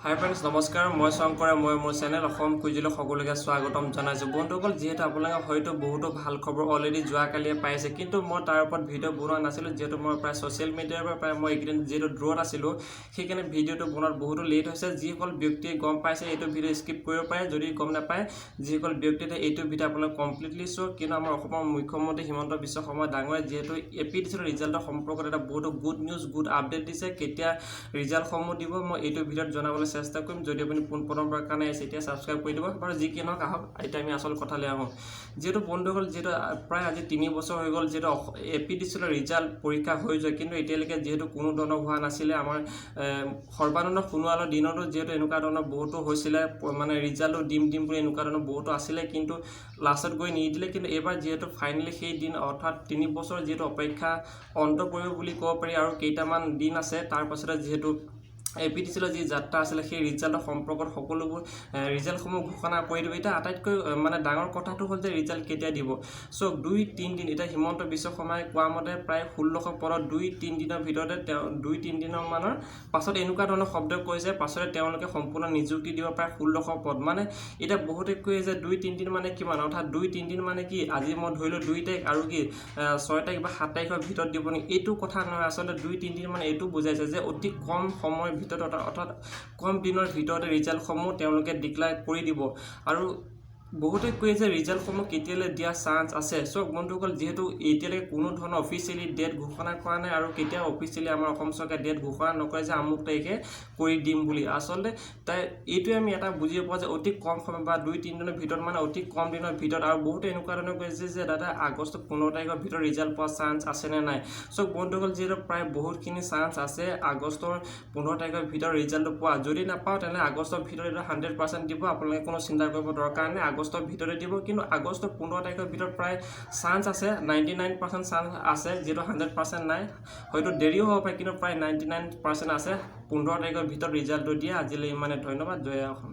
হাই friends নমস্কাৰ মই শংকৰে মই মোৰ চেনেল অসম কুইজিলৈ সকলোকে স্বাগতম জনাইছোঁ বন্ধুসকল যিহেতু আপোনালোকে হয়তো বহুতো ভাল খবৰ অলৰেডি যোৱাকালিয়ে পাইছে কিন্তু মই তাৰ ওপৰত ভিডিঅ' বনোৱা নাছিলোঁ যিহেতু মই প্ৰায় ছ'চিয়েল মিডিয়াৰ পৰা প্ৰায় মই এইকেইদিন যিহেতু দূৰত আছিলোঁ সেইকাৰণে ভিডিঅ'টো বনোৱাত বহুতো লেট হৈছে যিসকল ব্যক্তিয়ে গম পাইছে এইটো ভিডিঅ' স্কিপ কৰিব পাৰে যদি গম নাপায় যিসকল ব্যক্তিয়ে এইটো ভিডিঅ' আপোনালোকে কমপ্লিটলি চাওক কিন্তু আমাৰ অসমৰ মুখ্যমন্ত্ৰী হিমন্ত বিশ্ব শৰ্মা ডাঙৰীয়াই যিহেতু APTCL ৰিজাল্টৰ সম্পৰ্কত এটা বহুতো গুড নিউজ গুড আপডেট দিছে কেতিয়া ৰিজাল্টসমূহ দিব মই এইটো ভিডিঅ'ত জনাবলৈ চেষ্টা কৰিম যদি আপুনি পোনপ্ৰথমবাৰৰ কাৰণে এতিয়া সাবস্ক্ৰাইব কৰি দিব বাৰু যি কি নহওক আহক এতিয়া আমি আসল কথালৈ আহোঁ যেহেতু বন্ধুসকল যেহেতু প্ৰায় আজি 3 বছৰ হৈ গ'ল যেহেতু APTCL ৰিজাল্ট পৰীক্ষা হৈ যায় কিন্তু এতিয়ালৈকে যেহেতু কোনো ধৰণৰ হোৱা নাছিলে আমাৰ সৰ্বানন্দ সোণোৱালৰ দিনতো যেহেতু এনেকুৱা ধৰণৰ বহুতো হৈছিলে মানে ৰিজাল্টটো দিম বুলি এনেকুৱা ধৰণৰ বহুতো আছিলে কিন্তু লাষ্টত গৈ নিদিলে কিন্তু এবাৰ যেহেতু ফাইনেলি সেই দিন অৰ্থাৎ 3 বছৰ যেহেতু অপেক্ষা অন্ত পৰিব বুলি ক'ব পাৰি আৰু কেইটামান দিন আছে তাৰ পাছতে যেহেতু APTCL যি যাত্ৰা আছিল সেই ৰিজাল্টৰ সম্পৰ্কত সকলোবোৰ ৰিজাল্টসমূহ ঘোষণা কৰি দিব এটা আটাইতকৈ মানে ডাঙৰ কথাটো হ'ল যে ৰিজাল্ট কেতিয়া দিব সো 2-3 দিন এটা হিমন্ত বিশ্ব শৰ্মাই কোৱা মতে প্ৰায় 1600 পদত 2-3 দিনৰ ভিতৰতে 2-3 দিনৰ মানৰ পাছত এনেকুৱা ধৰণৰ শব্দ কৈছে পাছতে তেওঁলোকে সম্পূৰ্ণ নিযুক্তি দিব প্ৰায় 1600 পদ মানে এটা বহুতে কয় যে 2-3 দিন মানে কিমান অৰ্থাৎ 2-3 দিন মানে কি আজি মই ধৰিলো 2 তাৰিখ আৰু কি 6 তাৰিখ বা 7 তাৰিখৰ ভিতৰত দিব নি এইটো কথা নহয় আসলে 2-3 দিন মানে এইটো বুজাইছে যে অতি কম সময় অৰ্থাৎ কম দিনৰ ভিতৰতে ৰিজাল্টসমূহ তেওঁলোকে ডিক্লেয়াৰ কৰি দিব আৰু বহুতে কয় যে ৰিজাল্টসমূহ কেতিয়ালৈ দিয়া চান্স আছে সো বন্ধুসকল যেহেতু এতিয়ালৈকে কোনো ধৰণৰ অফিচিয়েলি ডেট ঘোষণা কৰা নাই আৰু কেতিয়া অফিচিয়েলি আমাৰ অসম চৰকাৰে ডেট ঘোষণা নকৰে যে আমুক তাৰিখে কৰি দিম বুলি আচলতে তাই এইটোৱে আমি এটা বুজিব পৰা যে অতি কম সময় বা 2-3 দিনৰ ভিতৰত মানে অতি কম দিনৰ ভিতৰত আৰু বহুতে এনেকুৱা ধৰণৰ কৈছে যে দাদা আগষ্ট 15 তাৰিখৰ ভিতৰত ৰিজাল্ট পোৱাৰ চান্স আছে নে নাই সো বন্ধুসকল যেহেতু প্ৰায় বহুতখিনি চান্স আছে আগষ্টৰ 15 তাৰিখৰ ভিতৰত ৰিজাল্টটো পোৱা যদি নাপাওঁ তেনেহ'লে আগষ্টৰ ভিতৰত 100% দিব আপোনালোকে কোনো চিন্তা কৰিব দৰকাৰ নাই আগষ্টৰ ভিতৰতে দিব কিন্তু আগষ্টৰ 15 তাৰিখৰ ভিতৰত প্ৰায় চান্স আছে 99% চান্স আছে যেটো 100% নাই হয়তো দেৰিও হ'ব পাৰে কিন্তু প্ৰায় 99% আছে 15 তাৰিখৰ ভিতৰত ৰিজাল্টটো দিয়া আজিলৈ ইমানে ধন্যবাদ জয় অসম।